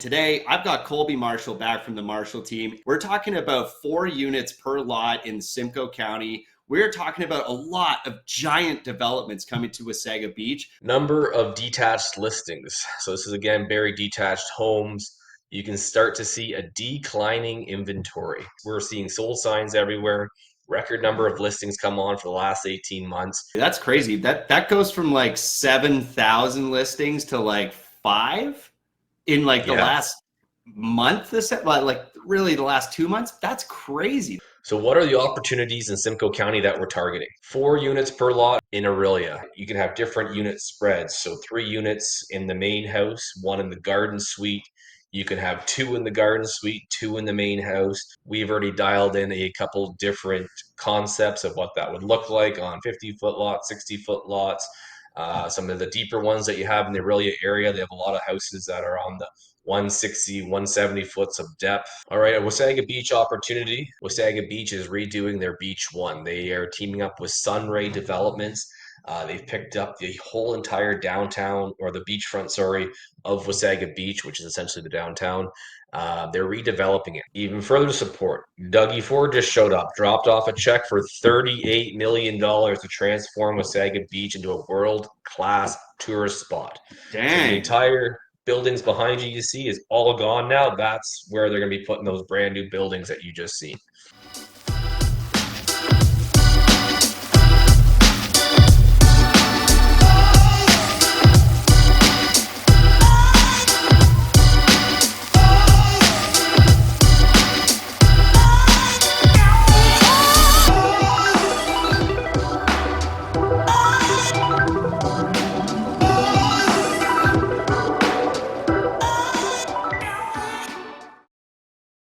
Today, I've got Colby Marshall back from the Marshall team. We're talking about 4 units per lot in Simcoe County. We're talking about a lot of giant developments coming to Wasaga Beach. Number of detached listings. So this is again Barrie detached homes. You can start to see a declining inventory. We're seeing sold signs everywhere. Record number of listings come on for the last 18 months. That's crazy. That goes from like 7,000 listings to like 5 in like the Yeah. last month, like really the last 2 months. That's crazy. So what are the opportunities in Simcoe County that we're targeting? 4 units per lot in Orillia. You can have different unit spreads. So 3 units in the main house, 1 in the garden suite. You can have 2 in the garden suite, 2 in the main house. We've already dialed in a couple different concepts of what that would look like on 50-foot lots, 60-foot lots. Some of the deeper ones that you have in the Orillia area, they have a lot of houses that are on the 160, 170 foots of depth. All right, a Wasaga Beach opportunity. Wasaga Beach is redoing their Beach One. They are teaming up with Sunray Developments. They've picked up the whole entire downtown, or the beachfront, sorry, of Wasaga Beach, which is essentially the downtown. They're redeveloping it. Even further support, Doug Ford just showed up, dropped off a check for $38 million to transform Wasaga Beach into a world-class tourist spot. So the Dang. entire buildings behind you see is all gone now. That's where they're going to be putting those brand new buildings that you just seen.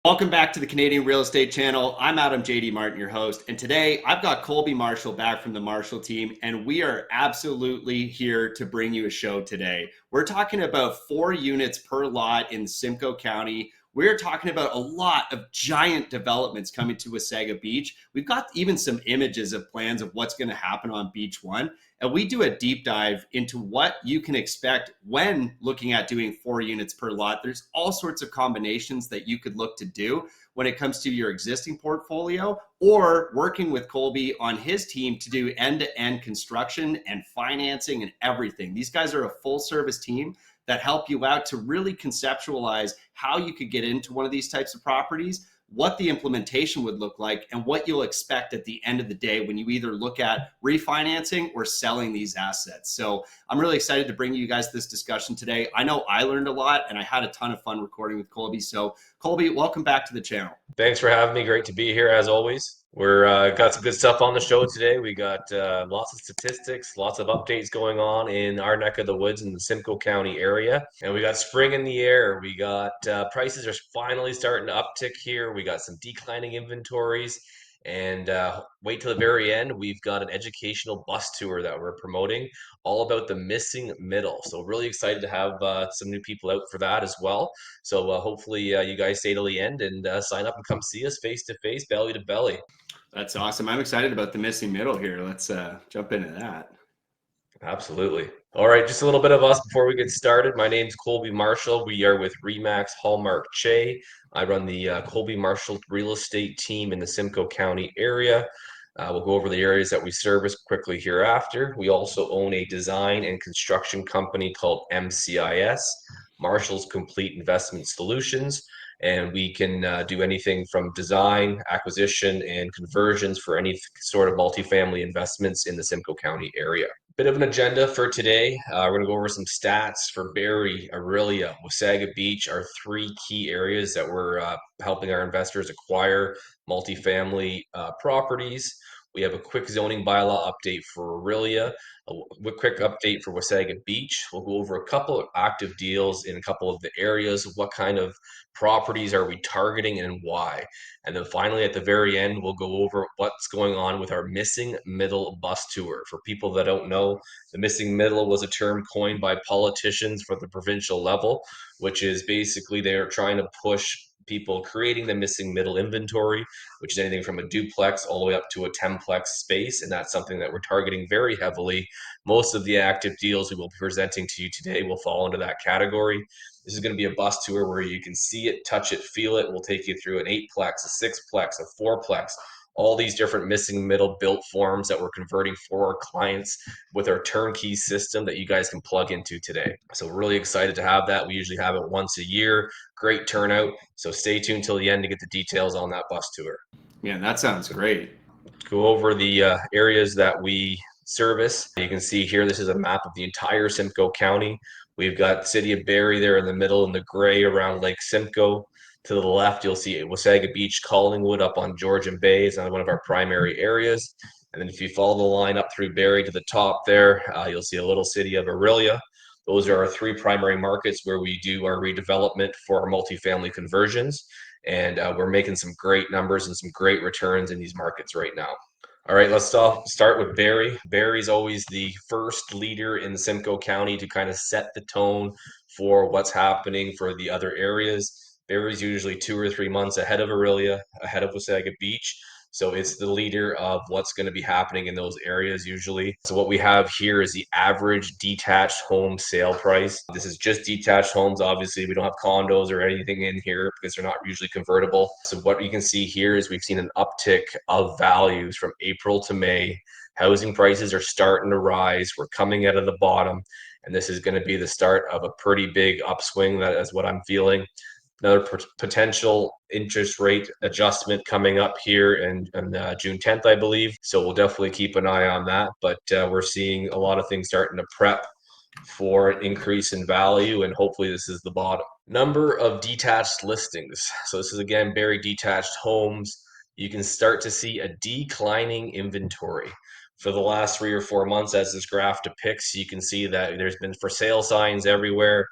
Welcome back to the Canadian Real Estate Channel. I'm Adam JD Martin, your host, and today I've got Colby Marshall back from the Marshall team, and we are absolutely here to bring you a show today. We're talking about 4 units per lot in Simcoe County. We're talking about a lot of giant developments coming to Wasaga Beach. We've got even some images of plans of what's going to happen on Beach One. And we do a deep dive into what you can expect when looking at doing 4 units per lot. There's all sorts of combinations that you could look to do when it comes to your existing portfolio, or working with Colby on his team to do end-to-end construction and financing and everything. These guys are a full service team that help you out to really conceptualize how you could get into one of these types of properties, what the implementation would look like, and what you'll expect at the end of the day when you either look at refinancing or selling these assets. So I'm really excited to bring you guys this discussion today. I know I learned a lot, and I had a ton of fun recording with Colby. So Colby, welcome back to the channel. Thanks for having me. Great to be here as always. We're got some good stuff on the show today. We got lots of statistics, lots of updates going on in our neck of the woods in the Simcoe County area, and we got spring in the air. We got prices are finally starting to uptick here. We got some declining inventories, and wait till the very end. We've got an educational bus tour that we're promoting, all about the missing middle. So really excited to have some new people out for that as well. So hopefully you guys stay till the end and sign up and come see us face to face, belly to belly. That's awesome. I'm excited about the missing middle here. Let's jump into that. Absolutely. All right, just a little bit of us before we get started. My name's Colby Marshall. We are with Remax Hallmark Che. I run the Colby Marshall real estate team in the Simcoe County area. We'll go over the areas that we service quickly hereafter. We also own a design and construction company called MCIS, Marshall's Complete Investment Solutions. And we can do anything from design, acquisition, and conversions for any sort of multifamily investments in the Simcoe County area. Bit of an agenda for today. We're going to go over some stats for Barrie, Orillia, Wasaga Beach, our 3 key areas that we're helping our investors acquire multifamily properties. We have a quick zoning bylaw update for Orillia, a quick update for Wasaga Beach. We'll go over a couple of active deals in a couple of the areas. What kind of properties are we targeting and why? And then finally, at the very end, we'll go over what's going on with our missing middle bus tour. For people that don't know, the missing middle was a term coined by politicians for the provincial level, which is basically they're trying to push people creating the missing middle inventory, which is anything from a duplex all the way up to a 10-plex space. And that's something that we're targeting very heavily. Most of the active deals we will be presenting to you today will fall into that category. This is going to be a bus tour where you can see it, touch it, feel it. We'll take you through an 8-plex, a 6-plex, a 4-plex, all these different missing middle built forms that we're converting for our clients with our turnkey system that you guys can plug into today. So we're really excited to have that. We usually have it once a year. Great turnout. So stay tuned till the end to get the details on that bus tour. Yeah, that sounds great. Go over the areas that we service. You can see here, this is a map of the entire Simcoe County. We've got the city of Barrie there in the middle in the gray around Lake Simcoe. To the left, you'll see Wasaga Beach, Collingwood up on Georgian Bay is one of our primary areas. And then if you follow the line up through Barrie to the top there, you'll see a little city of Orillia. Those are our 3 primary markets where we do our redevelopment for our multifamily conversions. And we're making some great numbers and some great returns in these markets right now. All right, let's start with Barrie. Barrie's always the first leader in Simcoe County to kind of set the tone for what's happening for the other areas. Barrie's usually 2 or 3 months ahead of Orillia, ahead of Wasaga Beach. So it's the leader of what's going to be happening in those areas usually. So what we have here is the average detached home sale price. This is just detached homes. Obviously, we don't have condos or anything in here because they're not usually convertible. So what you can see here is we've seen an uptick of values from April to May. Housing prices are starting to rise. We're coming out of the bottom, and this is going to be the start of a pretty big upswing. That is what I'm feeling. Another potential interest rate adjustment coming up here in June 10th, I believe. So we'll definitely keep an eye on that. But we're seeing a lot of things starting to prep for an increase in value, and hopefully this is the bottom. Number of detached listings. So this is again Barrie detached homes. You can start to see a declining inventory. For the last 3 or 4 months, as this graph depicts, you can see that there's been for sale signs everywhere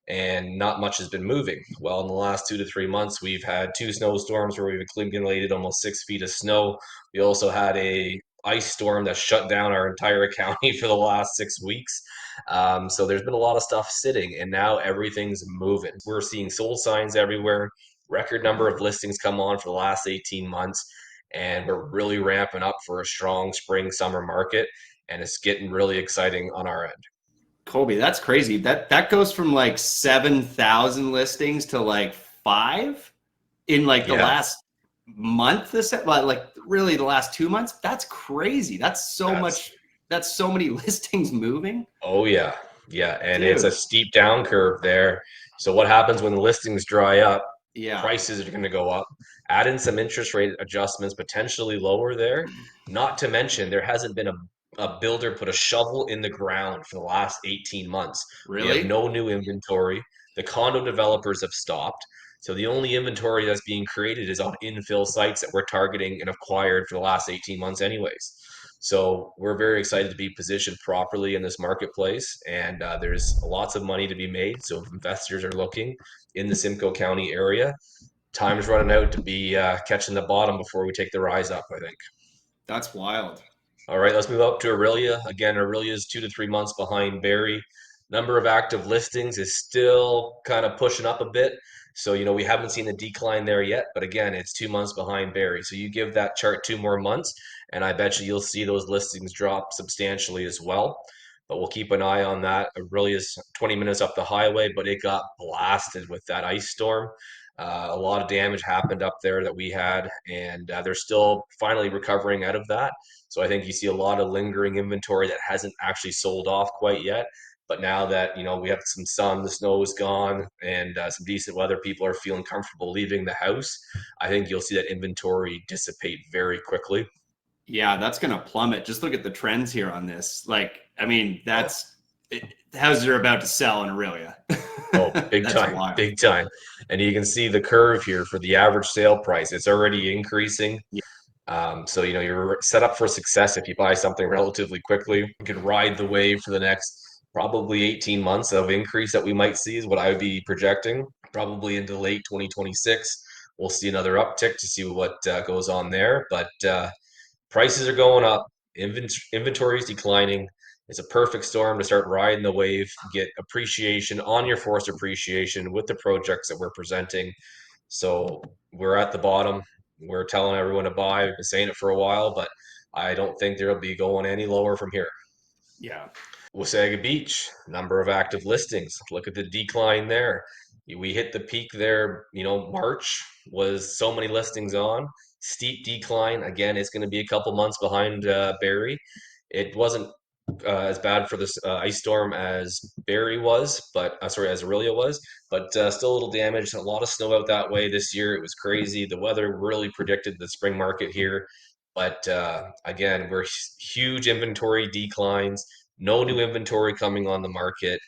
and not much has been moving. Well, in the last 2 to 3 months, we've had 2 snowstorms where we've accumulated almost 6 feet of snow. We also had a ice storm that shut down our entire county for the last 6 weeks. So there's been a lot of stuff sitting, and now everything's moving. We're seeing sold signs everywhere, record number of listings come on for the last 18 months, and we're really ramping up for a strong spring summer market, and it's getting really exciting on our end. Colby, that's crazy. That goes from like 7,000 listings to like 5 in like the Yeah, last month. Like really the last 2 months. That's crazy. That's so that's much. That's so many listings moving, Oh yeah, yeah, and it's a dude. steep down curve there. So what happens when the listings dry up? Yeah, Prices are going to go up. Add in some interest rate adjustments, potentially lower there. Not to mention, there hasn't been a builder put a shovel in the ground for the last 18 months. We have really? no new inventory. The condo developers have stopped. So the only inventory that's being created is on infill sites that we're targeting and acquired for the last 18 months anyways. So we're very excited to be positioned properly in this marketplace, and there's lots of money to be made. So if investors are looking in the Simcoe County area, time's running out to be catching the bottom before we take the rise up, I think. That's wild. All right, let's move up to Orillia. Again, Orillia is 2 to 3 months behind Barrie. Number of active listings is still kind of pushing up a bit. So, we haven't seen a decline there yet, but again, it's 2 months behind Barrie. So you give that chart 2 more months, and I bet you'll see those listings drop substantially as well. But we'll keep an eye on that. Orillia is 20 minutes up the highway, but it got blasted with that ice storm. A lot of damage happened up there that we had, and they're still finally recovering out of that. So I think you see a lot of lingering inventory that hasn't actually sold off quite yet. But now that we have some sun, the snow is gone, and some decent weather, people are feeling comfortable leaving the house. I think you'll see that inventory dissipate very quickly. Yeah, that's gonna plummet. Just look at the trends here on this. Like, I mean, Oh, houses are about to sell in Aurelia. oh, big That's time, wild. big time. And you can see the curve here for the average sale price. It's already increasing. Yeah, So you're set up for success if you buy something relatively quickly. You could ride the wave for the next probably 18 months of increase that we might see is what I would be projecting. Probably into late 2026, we'll see another uptick to see what goes on there. But prices are going up, inventory is declining. It's a perfect storm to start riding the wave, get appreciation on your force appreciation with the projects that we're presenting. So we're at the bottom. We're telling everyone to buy. We've been saying it for a while, but I don't think there'll be going any lower from here. Yeah. Wasaga Beach, number of active listings. Look at the decline there. We hit the peak there, March was so many listings on. Steep decline. Again, it's going to be a couple months behind Barrie. It wasn't as bad for this ice storm as Barrie was, but sorry, as Orillia was, but still a little damage. A lot of snow out that way this year. It was crazy. The weather really predicted the spring market here, but again, we're huge inventory declines. No new inventory coming on the market.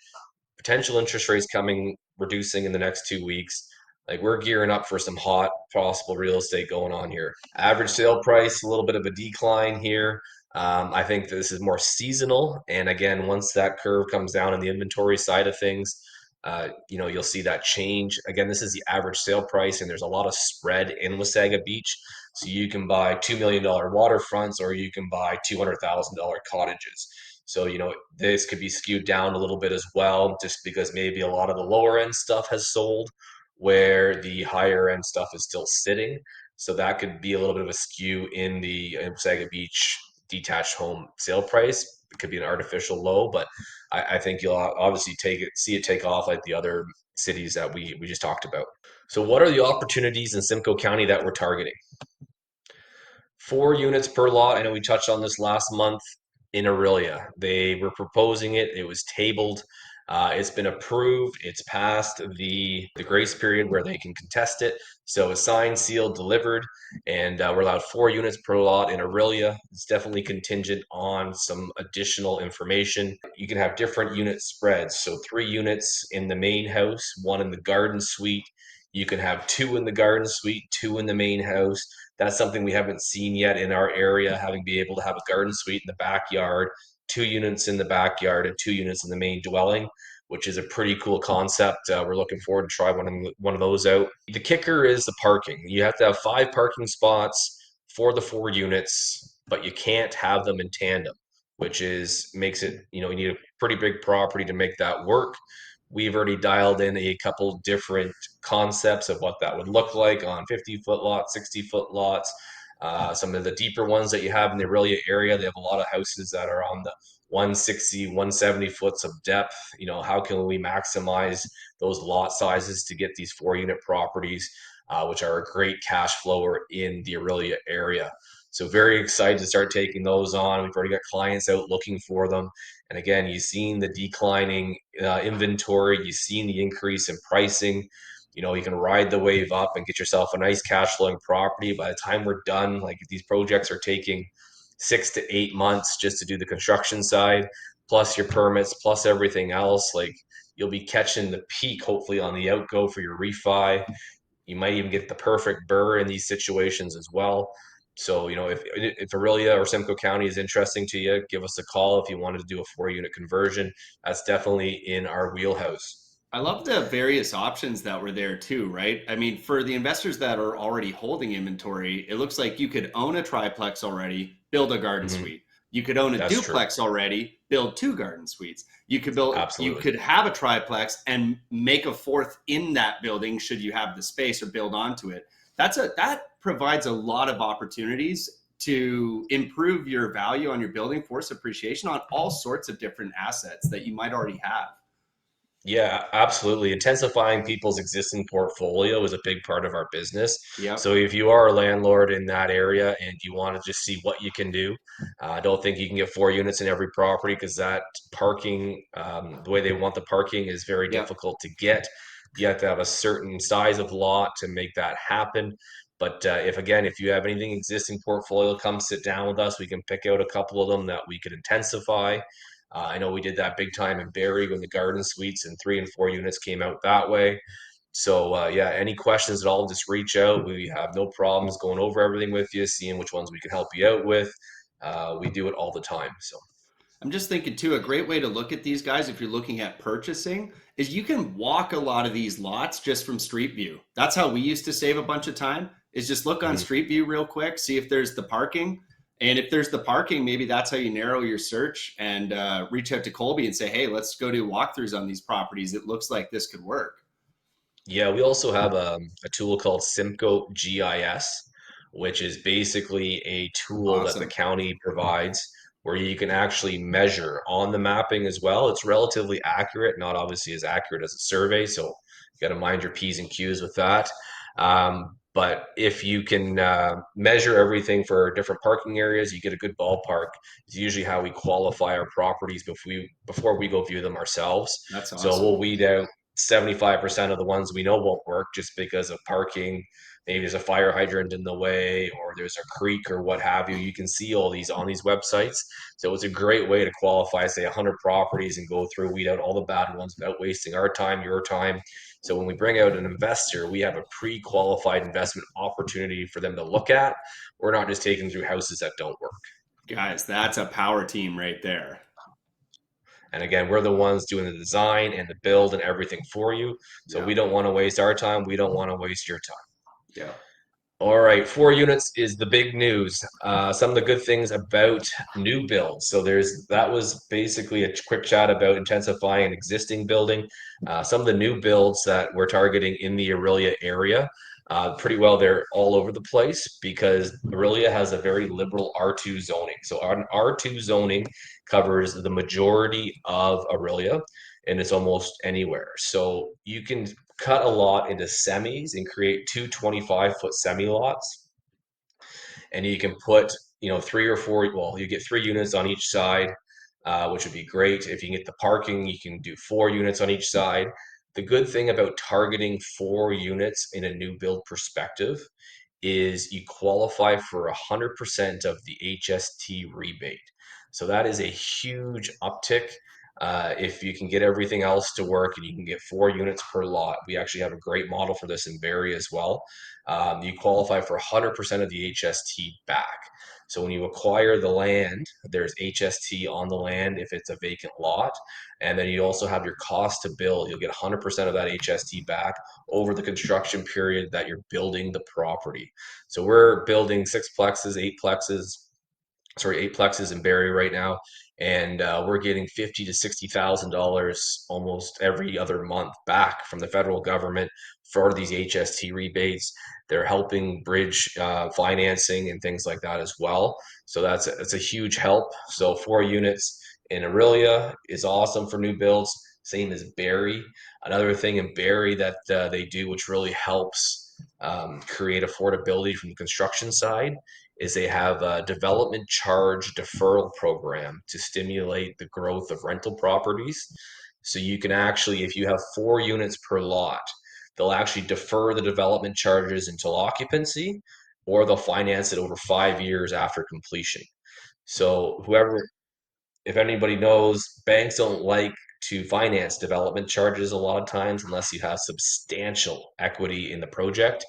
Potential interest rates coming reducing in the next 2 weeks. Like we're gearing up for some hot possible real estate going on here. Average sale price, a little bit of a decline here. I think this is more seasonal. And again, once that curve comes down in the inventory side of things, you'll see that change. Again, this is the average sale price, and there's a lot of spread in Wasaga Beach. So you can buy $2 million waterfronts, or you can buy $200,000 cottages. So, this could be skewed down a little bit as well, just because maybe a lot of the lower end stuff has sold where the higher end stuff is still sitting. So that could be a little bit of a skew in the Wasaga Beach detached home sale price. It could be an artificial low, but I think you'll obviously see it take off like the other cities that we just talked about. So what are the opportunities in Simcoe County that we're targeting? 4 units per lot. I know we touched on this last month in Orillia. They were proposing it. It was tabled. It's been approved. It's passed the grace period where they can contest it. So it's signed, sealed, delivered, and we're allowed 4 units per lot in Orillia. It's definitely contingent on some additional information. You can have different unit spreads. So 3 units in the main house, one in the garden suite. You can have 2 in the garden suite, 2 in the main house. That's something we haven't seen yet in our area, having be able to have a garden suite in the backyard, 2 units in the backyard, and 2 units in the main dwelling, which is a pretty cool concept. We're looking forward to try one of those out. The kicker is the parking. You have to have 5 parking spots for the 4 units, but you can't have them in tandem, which makes it, you need a pretty big property to make that work. We've already dialed in a couple different concepts of what that would look like on 50-foot lots, 60-foot lots. Some of the deeper ones that you have in the Orillia area, they have a lot of houses that are on the 160, 170 foots of depth. How can we maximize those lot sizes to get these 4 unit properties, which are a great cash flower in the Orillia area? So very excited to start taking those on. We've already got clients out looking for them. And again, you've seen the declining inventory, you've seen the increase in pricing. You can ride the wave up and get yourself a nice cash flowing property. By the time we're done, like these projects are taking 6 to 8 months just to do the construction side, plus your permits, plus everything else. Like you'll be catching the peak, hopefully, on the outgo for your refi. You might even get the perfect burr in these situations as well. So, if Orillia or Simcoe County is interesting to you, give us a call if you wanted to do a 4 unit conversion. That's definitely in our wheelhouse. I love the various options that were there too, right? I mean, for the investors that are already holding inventory, it looks like you could own a triplex already, build a garden Hmm. suite. You could own a That's true. duplex already, build 2 garden suites. You Absolutely. could have a triplex and make a fourth in that building should you have the space or build onto it. That provides a lot of opportunities to improve your value on your building, force appreciation on all sorts of different assets that you might already have. Yeah, absolutely. Intensifying people's existing portfolio is a big part of our business. Yep. So if you are a landlord in that area and you want to just see what you can do, I don't think you can get 4 units in every property because that parking, the way they want the parking is very Yep. difficult to get. You have to have a certain size of lot to make that happen. But if you have anything existing portfolio, come sit down with us. We can pick out a couple of them that we could intensify. I know we did that big time in Barrie when the garden suites and 3 and 4 units came out that way. So yeah, any questions at all, just reach out. We have no problems going over everything with you, seeing which ones we can help you out with. We do it all the time. So I'm just thinking too, a great way to look at these guys if you're looking at purchasing is you can walk a lot of these lots just from Street View. That's how we used to save a bunch of time is just look on mhm. Street View real quick, see if there's the parking. And if there's the parking, maybe that's how you narrow your search and reach out to Colby and say, hey, let's go do walkthroughs on these properties. It looks like this could work. Yeah, we also have a tool called Simcoe GIS, which is basically a tool that the Awesome. county provides where you can actually measure on the mapping as well. It's relatively accurate, not obviously as accurate as a survey, so you got to mind your P's and Q's with that. But if you can measure everything for different parking areas, you get a good ballpark. It's usually how we qualify our properties before we go view them ourselves. That's So awesome. we'll weed out 75% of the ones we know won't work just because of parking. Maybe there's a fire hydrant in the way, or there's a creek, or what have you. You can see all these on these websites. So it's a great way to qualify, say, 100 properties and go through, weed out all the bad ones without wasting our time, your time. So when we bring out an investor, we have a pre-qualified investment opportunity for them to look at. We're not just taking through houses that don't work. Guys, that's a power team right there. And again, we're the ones doing the design and the build and everything for you. So Yeah. we don't want to waste our time. We don't want to waste your time. Yeah. All right, 4 units is the big news. Some of the good things about new builds. So that was basically a quick chat about intensifying an existing building. Some of the new builds that we're targeting in the Orillia area, pretty well they're all over the place because Orillia has a very liberal R2 zoning. So our R2 zoning covers the majority of Orillia, and it's almost anywhere. So you can cut a lot into semis and create two 25-foot semi lots. And you can put, three or four, well, you get 3 units on each side, which would be great. If you can get the parking, you can do 4 units on each side. The good thing about targeting 4 units in a new build perspective is you qualify for 100% of the HST rebate. So that is a huge uptick. If you can get everything else to work and you can get 4 units per lot, we actually have a great model for this in Barrie as well. You qualify for 100% of the HST back. So when you acquire the land, there's HST on the land if it's a vacant lot. And then you also have your cost to build. You'll get 100% of that HST back over the construction period that you're building the property. So we're building eight plexes in Barrie right now, and we're getting $50,000 to $60,000 almost every other month back from the federal government for these HST rebates. They're helping bridge financing and things like that as well. So that's a huge help. So 4 units in Orillia is awesome for new builds. Same as Barrie. Another thing in Barrie that they do, which really helps create affordability from the construction side, is they have a development charge deferral program to stimulate the growth of rental properties. So you can actually, if you have 4 units per lot, they'll actually defer the development charges until occupancy, or they'll finance it over 5 years after completion. So if anybody knows, banks don't like to finance development charges a lot of times unless you have substantial equity in the project.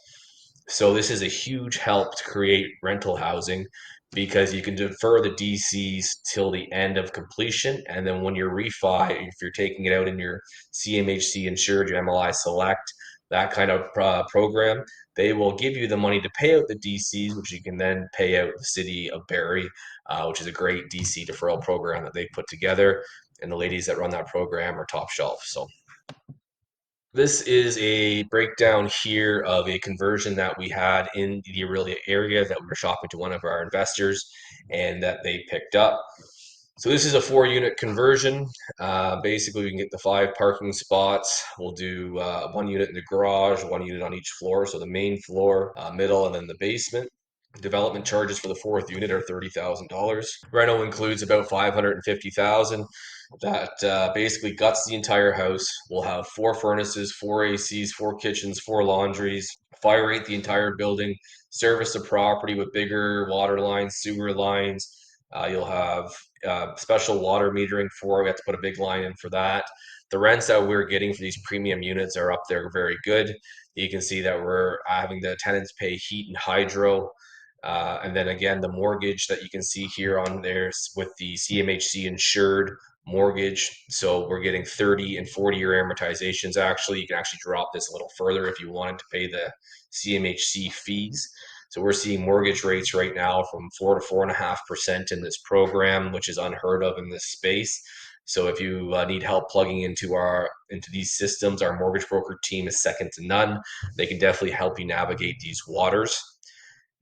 So this is a huge help to create rental housing because you can defer the DCs till the end of completion. And then when you're refi, if you're taking it out in your CMHC insured, your MLI select, that kind of program, they will give you the money to pay out the DCs, which you can then pay out the city of Barrie, which is a great DC deferral program that they put together. And the ladies that run that program are top shelf. So this is a breakdown here of a conversion that we had in the Orillia area that we were shopping to one of our investors and that they picked up. So this is a 4 unit conversion. Basically, we can get the 5 parking spots. We'll do 1 unit in the garage, 1 unit on each floor. So the main floor, middle, and then the basement. Development charges for the fourth unit are $30,000. Reno includes about $550,000. That basically guts the entire house. We'll have 4 furnaces, 4 ACs, 4 kitchens, 4 laundries, fire rate the entire building, service the property with bigger water lines, sewer lines. You'll have special water metering we have to put a big line in for that. The rents that we're getting for these premium units are up there very good. You can see that we're having the tenants pay heat and hydro. And then again, the mortgage that you can see here on there with the CMHC insured mortgage. So we're getting 30 and 40-year amortizations. Actually, you can actually drop this a little further if you wanted to pay the CMHC fees. So we're seeing mortgage rates right now from 4 to 4.5% in this program, which is unheard of in this space. So if you need help plugging into these systems, our mortgage broker team is second to none. They can definitely help you navigate these waters.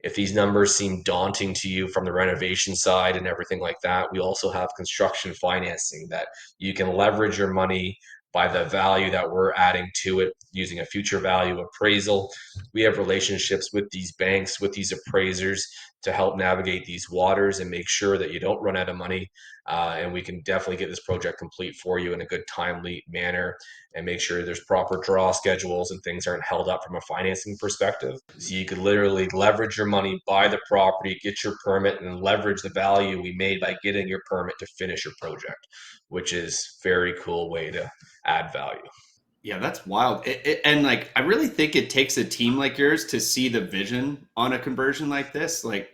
If these numbers seem daunting to you from the renovation side and everything like that, we also have construction financing that you can leverage your money by the value that we're adding to it using a future value appraisal. We have relationships with these banks, with these appraisers to help navigate these waters and make sure that you don't run out of money. And we can definitely get this project complete for you in a good, timely manner and make sure there's proper draw schedules and things aren't held up from a financing perspective. So you could literally leverage your money, buy the property, get your permit, and leverage the value we made by getting your permit to finish your project, which is very cool way to add value. Yeah, that's wild. And like, I really think it takes a team like yours to see the vision on a conversion like this. Like,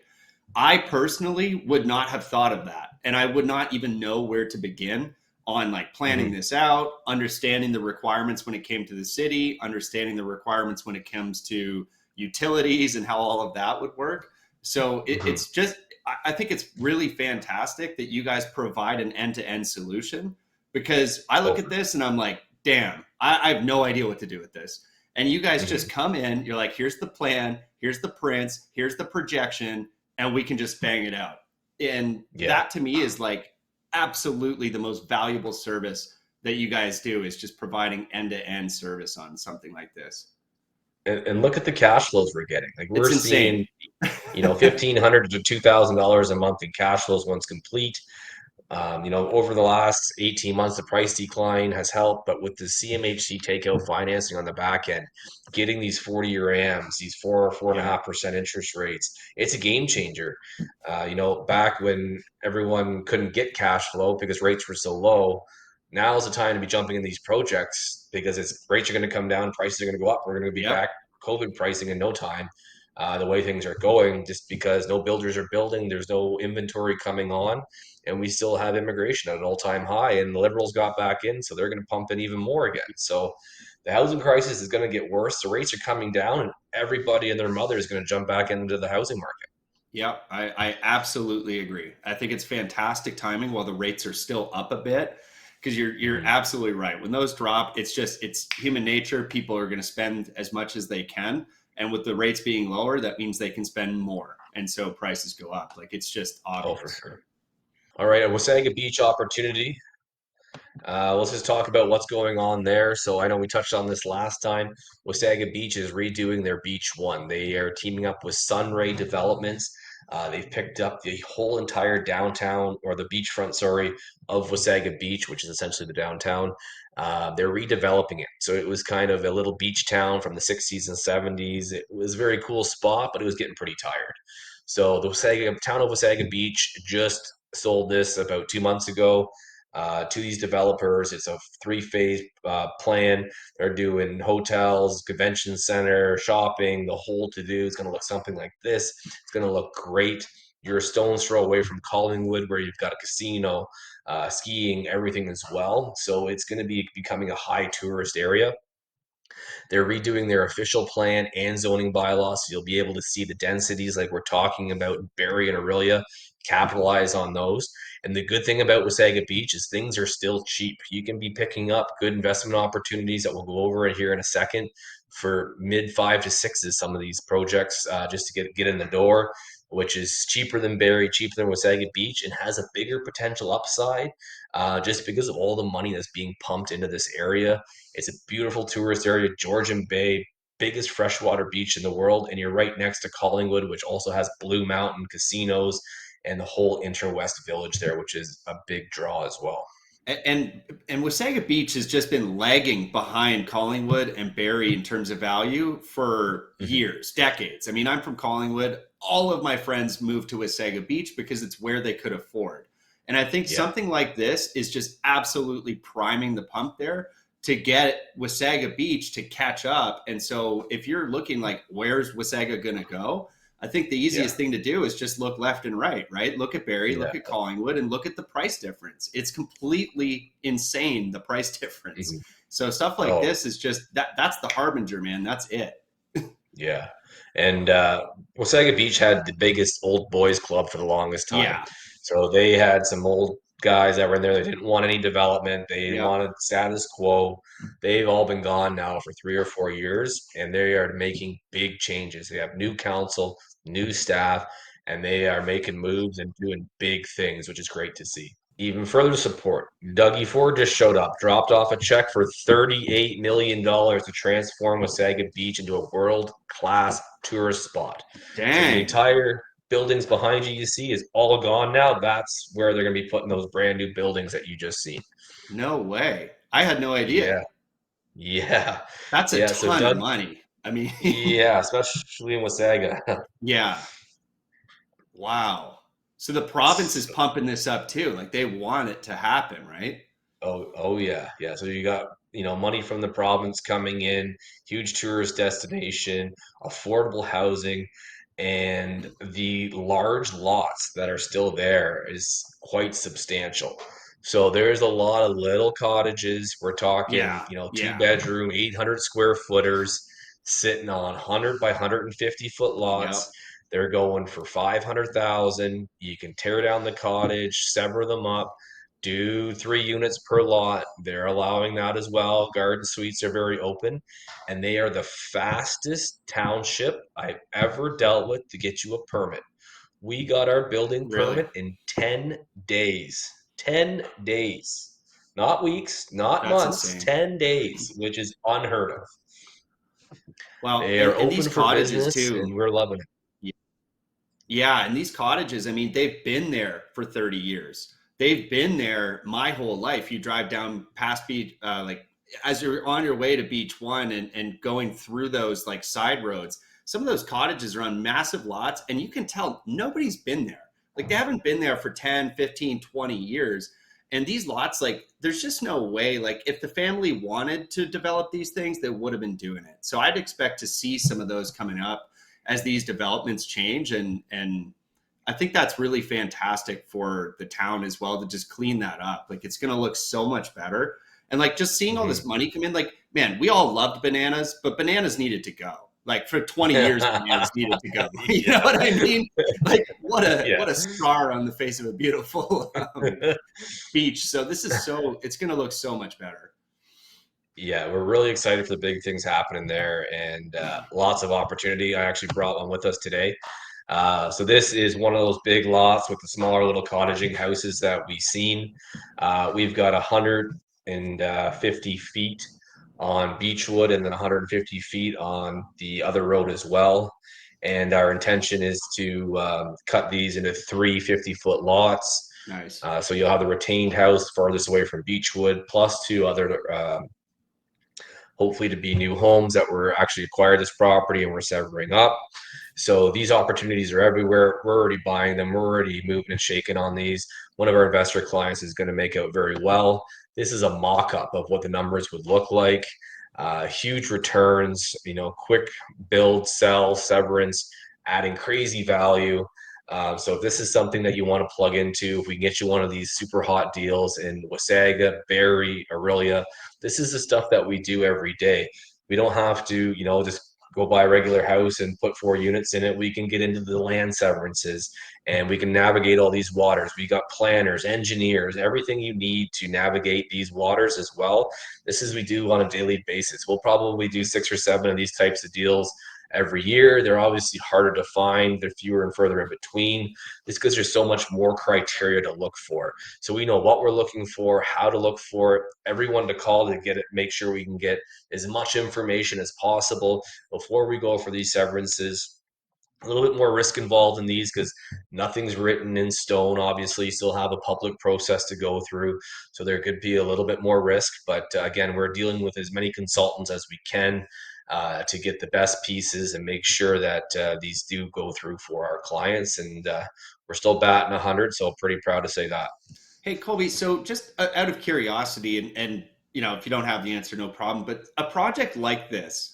I personally would not have thought of that. And I would not even know where to begin on like planning Mm-hmm. this out, understanding the requirements when it came to the city, understanding the requirements when it comes to utilities and how all of that would work. So Mm-hmm. it's just, I think it's really fantastic that you guys provide an end to end solution, because I Oh, look at this and I'm like, damn, I have no idea what to do with this. And you guys mm-hmm. just come in, you're like, here's the plan, here's the prints, here's the projection, and we can just bang it out. And Yeah. that to me is like absolutely the most valuable service that you guys do, is just providing end to end service on something like this. And look at the cash flows we're getting. Like we're It's insane. seeing, $1,500 to $2,000 a month in cash flows once complete. Over the last 18 months, the price decline has helped, but with the CMHC takeout financing on the back end, getting these 40-year AMs, these 4 or Yeah. 4.5% interest rates, it's a game changer. Back when everyone couldn't get cash flow because rates were so low, now is the time to be jumping in these projects because rates are going to come down, prices are going to go up. We're going to be Yep. back COVID pricing in no time. The way things are going, just because no builders are building, there's no inventory coming on, and we still have immigration at an all-time high, and the liberals got back in, so they're going to pump in even more again. So the housing crisis is going to get worse. The rates are coming down, and everybody and their mother is going to jump back into the housing market. Yeah, I absolutely agree. I think it's fantastic timing while the rates are still up a bit, because you're Mhm. absolutely right. When those drop, it's human nature. People are going to spend as much as they can, and with the rates being lower, that means they can spend more, and so prices go up. Like, it's just Oh, for obvious. sure. All right, a Wasaga Beach opportunity. Let's just talk about what's going on there. So I know we touched on this last time. Wasaga Beach is redoing their Beach One. They are teaming up with Sunray Developments. They've picked up the whole entire downtown, or the beachfront, sorry, of Wasaga Beach, which is essentially the downtown. They're redeveloping it. So it was kind of a little beach town from the 60s and 70s. It was a very cool spot, but it was getting pretty tired. So the town of Wasaga Beach just sold this about 2 months ago to these developers. It's a three-phase plan. They're doing hotels, convention center, shopping, the whole to-do. It's going to look something like this. It's going to look great. You're a stone's throw away from Collingwood, where you've got a casino, skiing, everything as well. So it's going to be becoming a high tourist area. They're redoing their official plan and zoning bylaws, so you'll be able to see the densities like we're talking about in Barrie and Orillia, capitalize on those. And the good thing about Wasaga Beach is things are still cheap. You can be picking up good investment opportunities that we'll go over here in a second for mid 5 to 6s. Some of these projects just to get in the door, which is cheaper than Barrie, cheaper than Wasaga Beach, and has a bigger potential upside just because of all the money that's being pumped into this area. It's a beautiful tourist area, Georgian Bay, biggest freshwater beach in the world, and you're right next to Collingwood, which also has Blue Mountain casinos and the whole Interwest Village there, which is a big draw as well. And Wasaga Beach has just been lagging behind Collingwood and Barrie in terms of value for Mhm. years, decades. I mean, I'm from Collingwood. All of my friends moved to Wasaga Beach because it's where they could afford. And I think Yeah, something like this is just absolutely priming the pump there to get Wasaga Beach to catch up. And so if you're looking like, where's Wasaga going to go? I think the yeah, easiest thing to do is just look left and right, right? Look at Barrie, yeah. look at Collingwood, and look at the price difference. It's completely insane, the price difference. Mhm. So stuff like Oh, this is just that's the harbinger, man. That's it. yeah. And Wasaga Beach had the biggest old boys club for the longest time. Yeah. So they had some old guys that were in there. They didn't want any development. They Yeah. wanted status quo. They've all been gone now for 3 or 4 years, and they are making big changes. They have new council, new staff, and they are making moves and doing big things, which is great to see. Even further support, Dougie Ford just showed up, dropped off a check for $38 million to transform Wasaga Beach into a world-class tourist spot. So the Dang. entire buildings behind you see is all gone now. That's where they're going to be putting those brand new buildings that you just seen. No way. I had no idea. Yeah, yeah, That's a yeah. So ton of Doug, money. I mean, yeah, especially in Wasaga. yeah. Wow. So the province is So, pumping this up too. Like they want it to happen, right? oh yeah, yeah. So you got, money from the province coming in, huge tourist destination, affordable housing, and the large lots that are still there is quite substantial. So there's a lot of little cottages. We're talking, Yeah. two Yeah. bedroom, 800 square footers sitting on 100 by 150-foot lots. Yep. They're going for 500,000. You can tear down the cottage, sever them up, do 3 units per lot. They're allowing that as well. Garden suites are very open, and they are the fastest township I've ever dealt with to get you a permit. We got our building Really. permit in 10 days. 10 days. Not weeks, not That's months, insane. 10 days, which is unheard of. Well, They and, are and these open for cottages business, too. and we're loving it. Yeah, and these cottages, I mean, they've been there for 30 years. They've been there my whole life. You drive down past beach, like as you're on your way to Beach One and going through those like side roads, some of those cottages are on massive lots, and you can tell nobody's been there. Like they haven't been there for 10, 15, 20 years. And these lots, like, there's just no way. Like, if the family wanted to develop these things, they would have been doing it. So I'd expect to see some of those coming up as these developments change, and I think that's really fantastic for the town as well to just clean that up. Like it's going to look so much better. And like just seeing all this Mhm. money come in, like, man, we all loved bananas, but bananas needed to go. Like for 20 years, bananas needed to go. You know what I mean? Like what a Yes. scar on the face of a beautiful beach. So this is it's going to look so much better. Yeah, we're really excited for the big things happening there and lots of opportunity. I actually brought one with us today. So this is one of those big lots with the smaller little cottaging houses that we've seen. We've got 150 feet on Beechwood and then 150 feet on the other road as well. And our intention is to cut these into 350-foot lots. Nice. So you'll have the retained house farthest away from Beechwood, plus two other hopefully to be new homes that were actually acquired this property and we're severing up. So these opportunities are everywhere. We're already buying them. We're already moving and shaking on these. One of our investor clients is going to make out very well. This is a mock-up of what the numbers would look like. Huge returns, quick build, sell, severance, adding crazy value. So if this is something that you want to plug into, if we can get you one of these super hot deals in Wasaga, Barrie, Orillia, this is the stuff that we do every day. We don't have to, just go buy a regular house and put 4 units in it. We can get into the land severances and we can navigate all these waters. We got planners, engineers, everything you need to navigate these waters as well. This is we do on a daily basis. We'll probably do 6 or 7 of these types of deals every year. They're obviously harder to find. They're fewer and further in between. It's because there's so much more criteria to look for. So we know what we're looking for, how to look for it, everyone to call to get it, make sure we can get as much information as possible before we go for these severances. A little bit more risk involved in these because nothing's written in stone. Obviously, still have a public process to go through, so there could be a little bit more risk. But again, we're dealing with as many consultants as we can to get the best pieces and make sure that these do go through for our clients. And we're still batting 100, so pretty proud to say that. Hey, Colby, so just out of curiosity, and if you don't have the answer, no problem. But a project like this,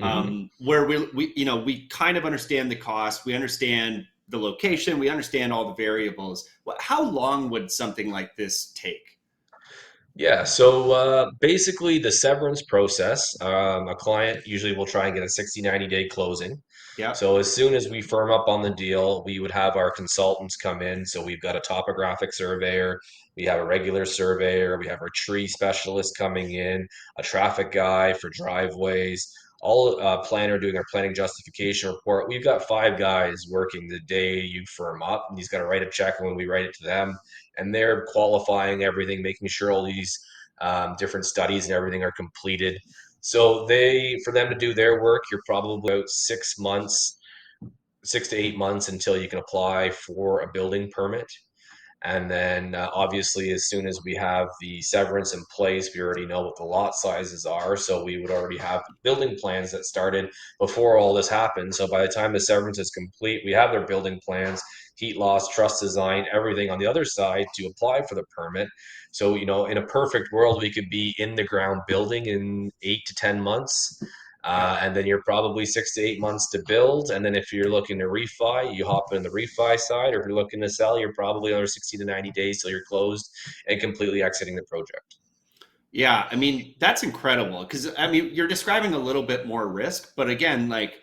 Mm-hmm. where we kind of understand the cost, we understand the location, we understand all the variables. How long would something like this take? Yeah, so basically the severance process, a client usually will try and get a 60, 90-day closing. Yeah. So as soon as we firm up on the deal, we would have our consultants come in. So we've got a topographic surveyor, we have a regular surveyor, we have our tree specialist coming in, a traffic guy for driveways, all planner doing our planning justification report. We've got 5 guys working the day you firm up, and he's got to write a check when we write it to them, and they're qualifying everything, making sure all these different studies and everything are completed. So for them to do their work, you're probably about 6 months, 6 to 8 months until you can apply for a building permit. And then obviously, as soon as we have the severance in place, we already know what the lot sizes are. So we would already have building plans that started before all this happened. So by the time the severance is complete, we have their building plans, heat loss, truss design, everything on the other side to apply for the permit. So, in a perfect world, we could be in the ground building in 8 to 10 months. Yeah. And then you're probably 6 to 8 months to build. And then if you're looking to refi, you hop in the refi side. Or if you're looking to sell, you're probably another 60 to 90 days till you're closed and completely exiting the project. Yeah, I mean, that's incredible because I mean, you're describing a little bit more risk, but again, like,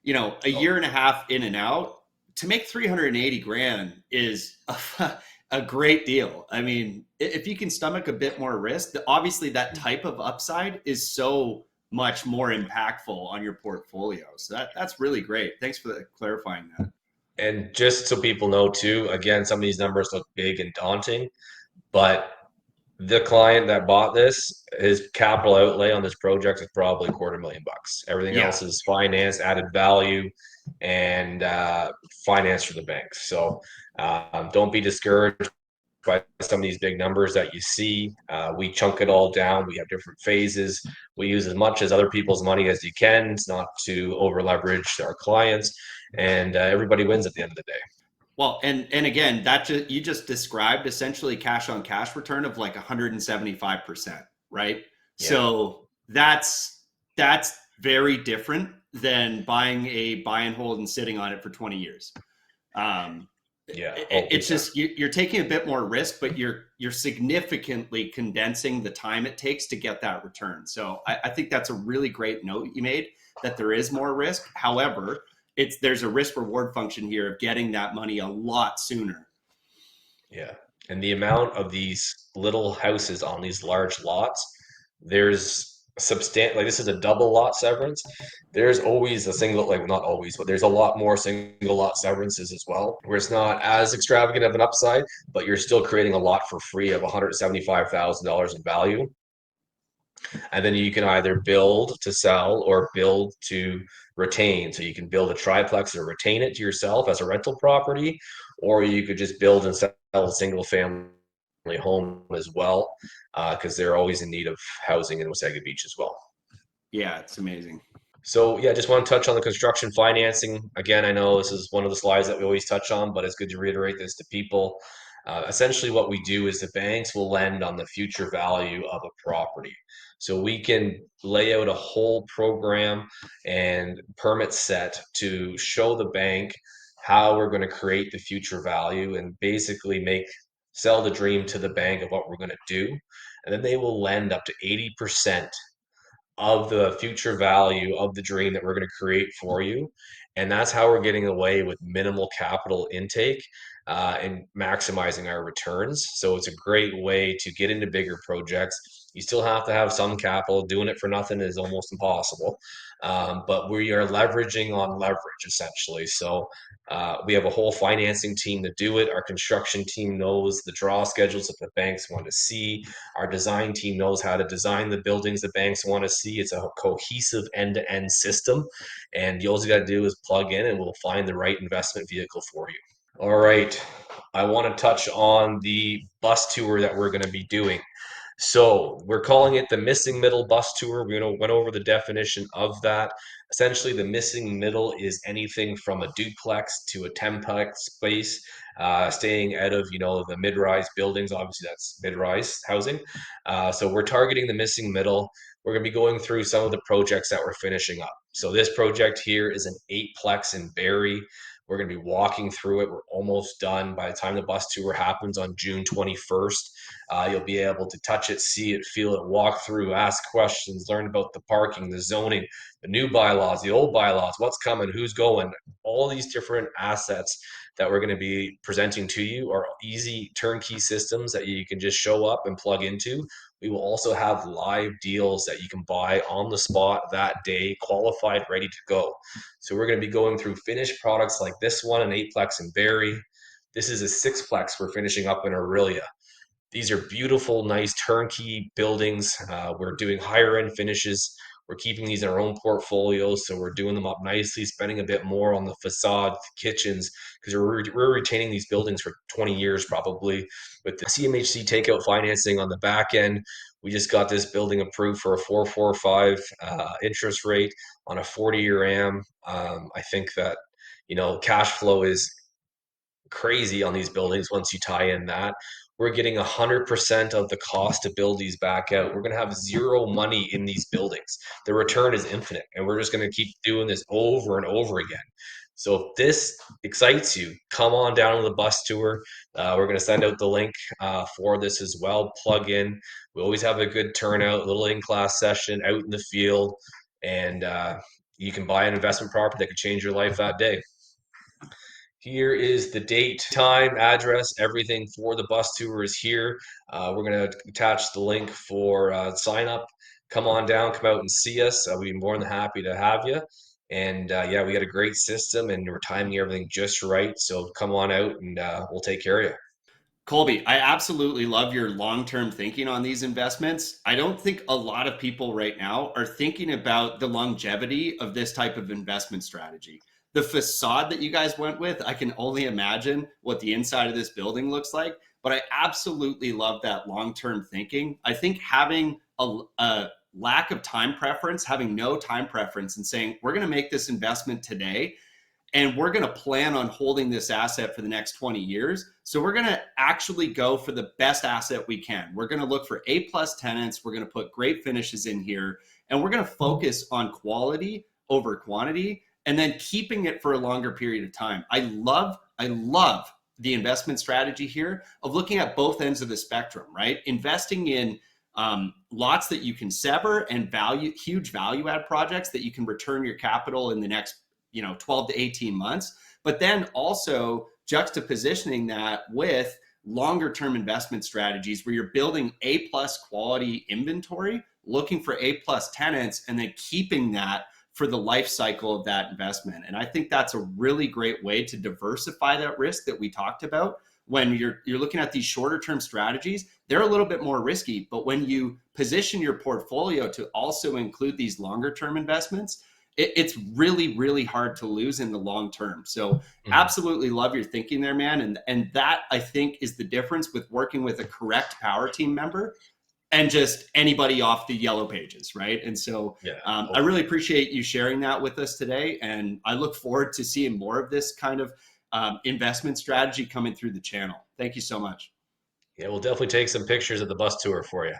a Oh, year and a half in and out to make 380 grand is a great deal. I mean, if you can stomach a bit more risk, obviously that type of upside is so much more impactful on your portfolio. So that's really great. Thanks for clarifying that. and just so people know too, again, some of these numbers look big and daunting, but the client that bought this, his capital outlay on this project is probably $250,000. Everything Yeah. else is finance, added value, and finance for the banks. So don't be discouraged by some of these big numbers that you see. We chunk it all down. We have different phases. We use as much as other people's money as you can. It's not to over leverage our clients, and everybody wins at the end of the day. Well, and again, you just described essentially cash on cash return of like 175%, right? Yeah, So that's very different than buying a buy and hold and sitting on it for 20 years. Um, yeah. Oh, big it's time. just you're taking a bit more risk, but you're significantly condensing the time it takes to get that return. So I think that's a really great note you made that there is more risk. However, there's a risk reward function here of getting that money a lot sooner. Yeah. And the amount of these little houses on these large lots, there's substantial, like this is a double lot severance. There's always a single, like not always, but there's a lot more single lot severances as well, where it's not as extravagant of an upside, but you're still creating a lot for free of $175,000 in value. And then you can either build to sell or build to retain. So you can build a triplex or retain it to yourself as a rental property, or you could just build and sell a single family home as well, because they're always in need of housing in Wasaga Beach as well. Yeah, it's amazing. So yeah, just want to touch on the construction financing. Again, I know this is one of the slides that we always touch on, but it's good to reiterate this to people. Essentially, what we do is the banks will lend on the future value of a property. So we can lay out a whole program and permit set to show the bank how we're going to create the future value and basically sell the dream to the bank of what we're going to do. And then they will lend up to 80% of the future value of the dream that we're going to create for you. And that's how we're getting away with minimal capital intake and maximizing our returns. So it's a great way to get into bigger projects. You still have to have some capital. Doing it for nothing is almost impossible. But we are leveraging on leverage essentially. So we have a whole financing team to do it. Our construction team knows the draw schedules that the banks want to see. Our design team knows how to design the buildings the banks want to see. It's a cohesive end-to-end system, and all you got to do is plug in, and we'll find the right investment vehicle for you. All right, I want to touch on the bus tour that we're going to be doing. So we're calling it the missing middle bus tour. We went over the definition of that. Essentially, the missing middle is anything from a duplex to a templex space, staying out of the mid-rise buildings. Obviously, that's mid-rise housing. So we're targeting the missing middle. we're going to be going through some of the projects that we're finishing up. So this project here is an 8-plex in Barrie. We're going to be walking through it. We're almost done. By the time the bus tour happens on June 21st, you'll be able to touch it, see it, feel it, walk through, ask questions, learn about the parking, the zoning, the new bylaws, the old bylaws, what's coming, who's going. All these different assets that we're going to be presenting to you are easy turnkey systems that you can just show up and plug into. We will also have live deals that you can buy on the spot that day, qualified, ready to go. So we're going to be going through finished products like this one, an 8-plex in Barrie. This is a 6-plex we're finishing up in Orillia. These are beautiful, nice turnkey buildings. We're doing higher end finishes. We're keeping these in our own portfolio, so we're doing them up nicely, spending a bit more on the facade, kitchens, because we're retaining these buildings for 20 years probably. With the CMHC takeout financing on the back end, we just got this building approved for a 4.45 interest rate on a 40-year AM. I think that cash flow is crazy on these buildings once you tie in that. We're getting 100% of the cost to build these back out. We're going to have zero money in these buildings. The return is infinite, and we're just going to keep doing this over and over again. So if this excites you, come on down to the bus tour. We're going to send out the link for this as well. Plug in. We always have a good turnout, a little in-class session out in the field, and you can buy an investment property that could change your life that day. Here is the date, time, address, everything for the bus tour is here. We're going to attach the link for sign up. Come on down, come out and see us. I'll be more than happy to have you. And yeah, we got a great system and we're timing everything just right. So come on out and we'll take care of you. Colby, I absolutely love your long-term thinking on these investments. I don't think a lot of people right now are thinking about the longevity of this type of investment strategy. The facade that you guys went with, I can only imagine what the inside of this building looks like, but I absolutely love that long-term thinking. I think having a lack of time preference, having no time preference and saying, we're going to make this investment today and we're going to plan on holding this asset for the next 20 years. So we're going to actually go for the best asset we can. We're going to look for A+ tenants. We're going to put great finishes in here, and we're going to focus on quality over quantity, and then keeping it for a longer period of time. I love the investment strategy here of looking at both ends of the spectrum, right? Investing in lots that you can sever and huge value add projects that you can return your capital in the next 12 to 18 months, but then also juxtapositioning that with longer term investment strategies where you're building A+ quality inventory, looking for A+ tenants, and then keeping that for the life cycle of that investment. And I think that's a really great way to diversify that risk that we talked about. When you're looking at these shorter term strategies, they're a little bit more risky, but when you position your portfolio to also include these longer term investments, it's really, really hard to lose in the long term. So absolutely love your thinking there, man. And that, I think, is the difference with working with a correct power team member and just anybody off the yellow pages, right? And so I really appreciate you sharing that with us today. And I look forward to seeing more of this kind of investment strategy coming through the channel. Thank you so much. Yeah, we'll definitely take some pictures of the bus tour for you.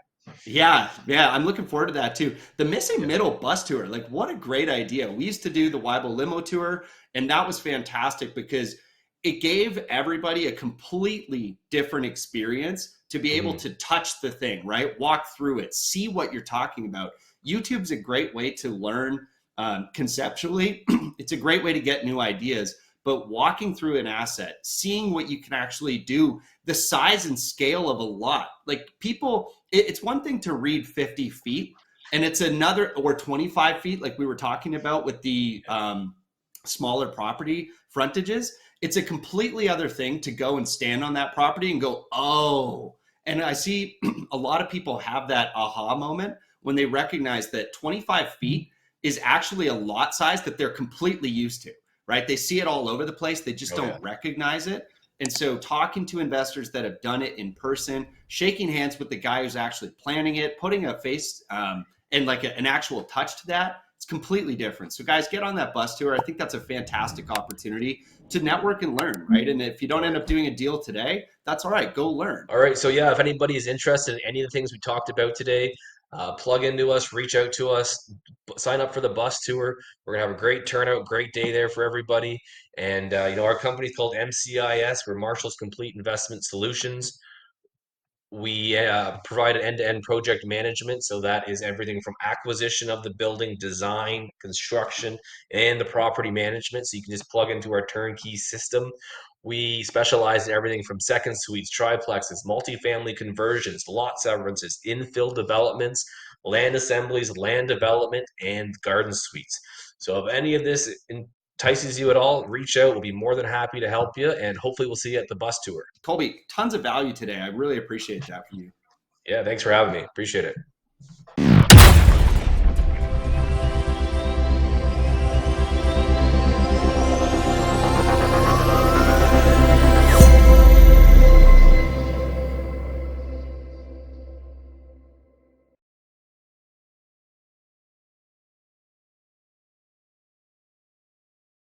Yeah, I'm looking forward to that too. The Missing Middle bus tour, like what a great idea. We used to do the Weibel limo tour, and that was fantastic because it gave everybody a completely different experience to be able to touch the thing, right? Walk through it, see what you're talking about. YouTube's a great way to learn conceptually. It's a great way to get new ideas. But walking through an asset, seeing what you can actually do, the size and scale of a lot. Like people, it's one thing to read 50 feet, and it's another, or 25 feet, like we were talking about with the smaller property frontages. It's a completely other thing to go and stand on that property and go, oh. And I see a lot of people have that aha moment when they recognize that 25 feet is actually a lot size that they're completely used to. Right? They see it all over the place. They just don't recognize it. And so talking to investors that have done it in person, shaking hands with the guy who's actually planning it, putting a face and like an actual touch to that, it's completely different. So guys, get on that bus tour. I think that's a fantastic opportunity to network and learn, right? And if you don't end up doing a deal today, that's all right. Go learn. All right. So yeah, if anybody is interested in any of the things we talked about today, plug into us, reach out to us, sign up for the bus tour. We're gonna have a great turnout, great day there for everybody. And our company is called MCIS. We're Marshall's Complete Investment Solutions. We provide an end-to-end project management, so that is everything from acquisition of the building, design, construction, and the property management. So you can just plug into our turnkey system. We specialize in everything from second suites, triplexes, multifamily conversions, lot severances, infill developments, land assemblies, land development, and garden suites. So if any of this entices you at all, reach out. We'll be more than happy to help you, and hopefully we'll see you at the bus tour. Colby, tons of value today. I really appreciate that from you. Yeah, thanks for having me. Appreciate it.